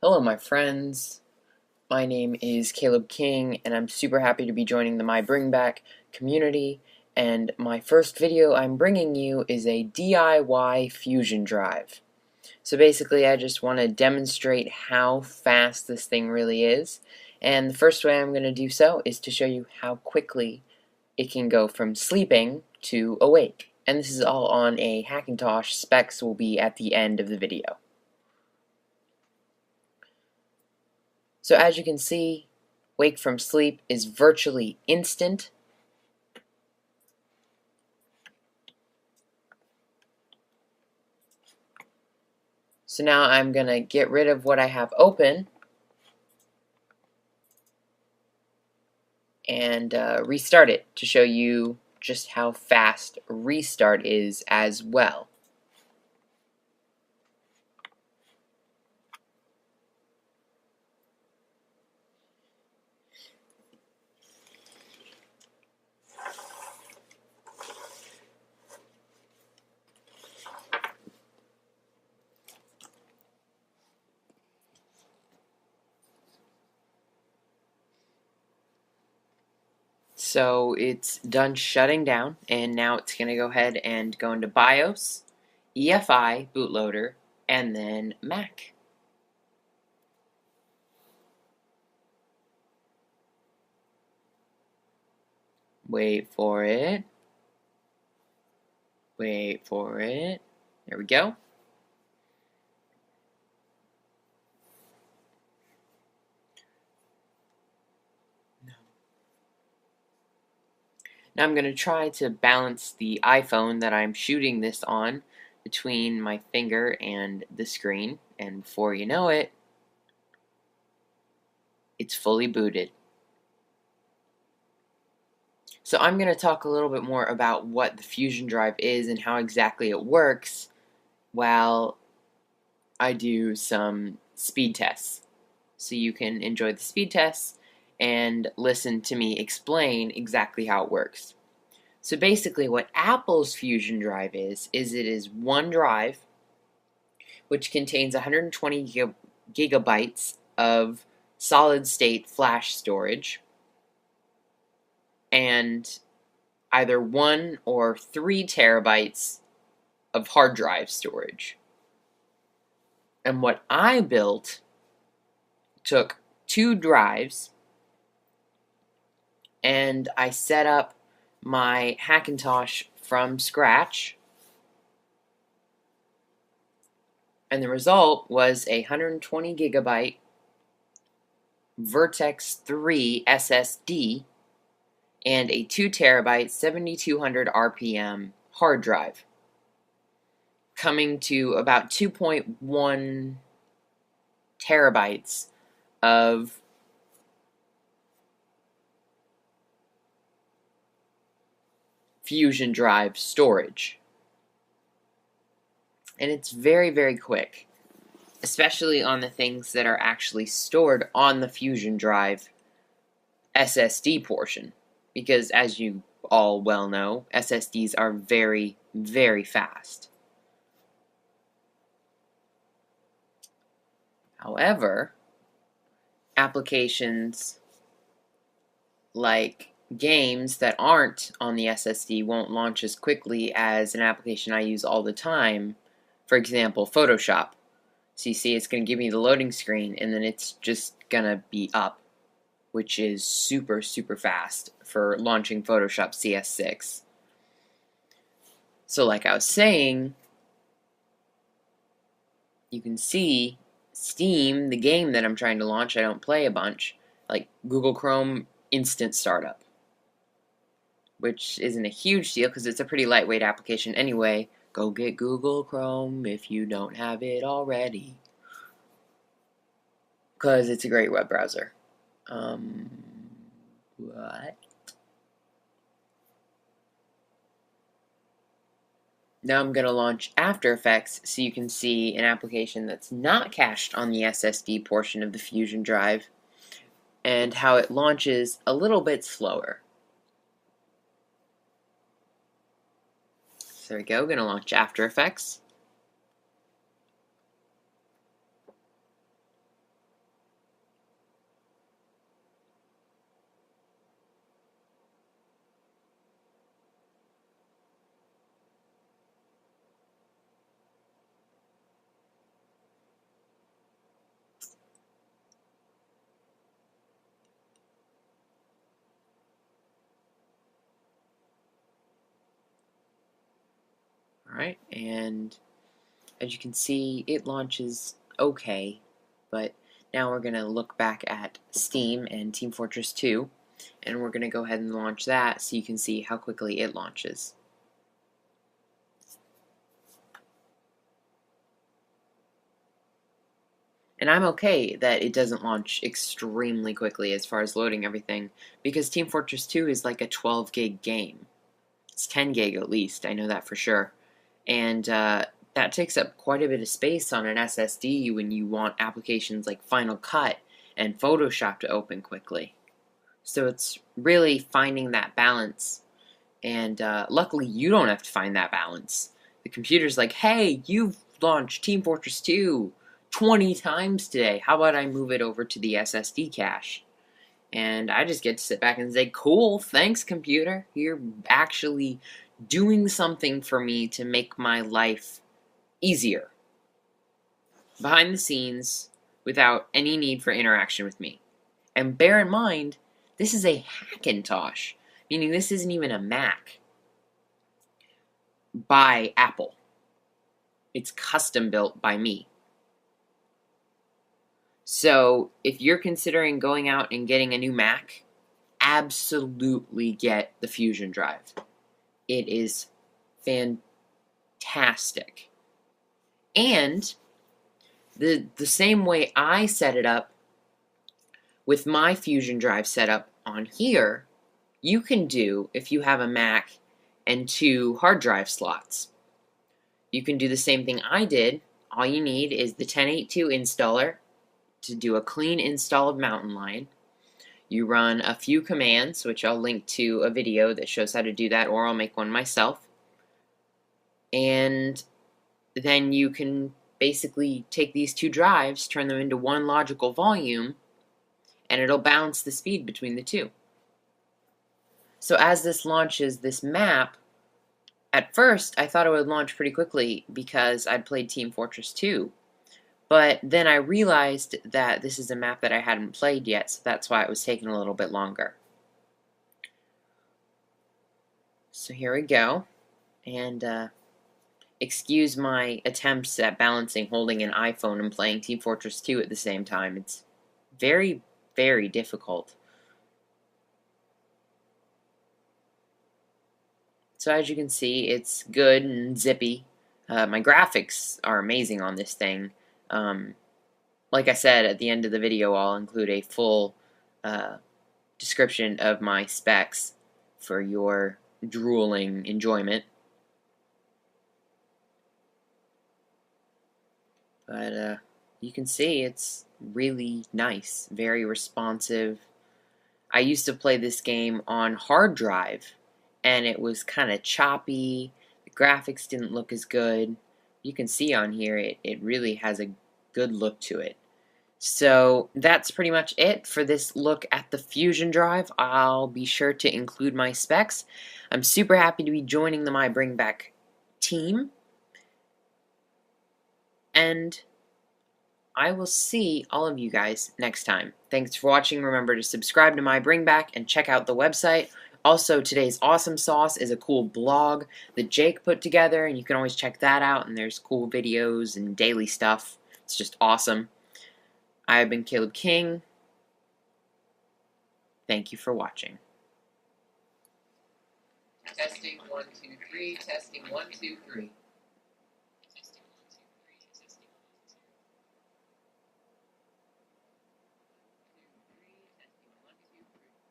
Hello, my friends. My name is Caleb King, and I'm super happy to be joining the My Bring Back community. And my first video I'm bringing you is a DIY fusion drive. So basically, I just want to demonstrate how fast this thing really is. And the first way I'm going to do so is to show you how quickly it can go from sleeping to awake. And this is all on a Hackintosh. Specs will be at the end of the video. So as you can see, wake from sleep is virtually instant. So now I'm going to get rid of what I have open and restart it to show you just how fast restart is as well. So it's done shutting down, and now it's going to go ahead and go into BIOS, EFI, bootloader, and then Mac. Wait for it. Wait for it. There we go. Now I'm going to try to balance the iPhone that I'm shooting this on between my finger and the screen, and before you know it, it's fully booted. So I'm going to talk a little bit more about what the Fusion Drive is and how exactly it works while I do some speed tests. So you can enjoy the speed tests and listen to me explain exactly how it works. So basically what Apple's Fusion Drive is it is one drive which contains 120 gigabytes of solid-state flash storage and either 1 or 3 terabytes of hard drive storage. And what I built took 2 drives, and I set up my Hackintosh from scratch, and the result was a 120 gigabyte Vertex 3 SSD and a 2 terabyte 7200 RPM hard drive, coming to about 2.1 terabytes of Fusion Drive storage. And it's very, very quick, especially on the things that are actually stored on the Fusion Drive SSD portion, because as you all well know, SSDs are very, very fast. However, applications like games that aren't on the SSD won't launch as quickly as an application I use all the time. For example, Photoshop. So you see it's going to give me the loading screen and then it's just going to be up, which is super, super fast for launching Photoshop CS6. So like I was saying, you can see Steam, the game that I'm trying to launch, I don't play a bunch, like Google Chrome Instant Startup, which isn't a huge deal because it's a pretty lightweight application anyway. Go get Google Chrome if you don't have it already, because it's a great web browser. What? Now I'm going to launch After Effects so you can see an application that's not cached on the SSD portion of the Fusion Drive and how it launches a little bit slower. So there we go, going to launch After Effects. Alright, and as you can see, it launches okay, but now we're going to look back at Steam and Team Fortress 2, and we're going to go ahead and launch that so you can see how quickly it launches. And I'm okay that it doesn't launch extremely quickly as far as loading everything, because Team Fortress 2 is like a 12 gig game. It's 10 gig at least, I know that for sure. And that takes up quite a bit of space on an SSD when you want applications like Final Cut and Photoshop to open quickly. So it's really finding that balance, and luckily you don't have to find that balance. The computer's like, hey, you've launched Team Fortress 2 20 times today. How about I move it over to the SSD cache? And I just get to sit back and say, cool, thanks, computer. You're actually doing something for me to make my life easier behind the scenes without any need for interaction with me. And bear in mind, this is a Hackintosh, meaning this isn't even a Mac by Apple. It's custom built by me. So if you're considering going out and getting a new Mac, absolutely get the Fusion drive. It is fantastic. And the same way I set it up with my Fusion drive set up on here, you can do if you have a Mac and 2 hard drive slots. You can do the same thing I did. All you need is the 1082 installer to do a clean install of Mountain Lion. You run a few commands, which I'll link to a video that shows how to do that, or I'll make one myself. And then you can basically take these 2 drives, turn them into one logical volume, and it'll balance the speed between the 2. So as this launches this map, at first I thought it would launch pretty quickly because I'd played Team Fortress 2. But then I realized that this is a map that I hadn't played yet, so that's why it was taking a little bit longer. So here we go. And excuse my attempts at balancing holding an iPhone and playing Team Fortress 2 at the same time. It's very, very difficult. So as you can see, it's good and zippy. My graphics are amazing on this thing. Like I said, at the end of the video, I'll include a full description of my specs for your drooling enjoyment. But you can see it's really nice, very responsive. I used to play this game on hard drive, and it was kind of choppy. The graphics didn't look as good. You can see on here it really has a good look to it. So that's pretty much it for this look at the Fusion drive. I'll be sure to include my specs. I'm super happy to be joining the My Bring Back team. And I will see all of you guys next time. Thanks for watching. Remember to subscribe to My Bring Back and check out the website. Also, today's awesome sauce is a cool blog that Jake put together, and you can always check that out, and there's cool videos and daily stuff. It's just awesome. I have been Caleb King. Thank you for watching. Testing 1, 2, 3. Testing 1, 2, 3.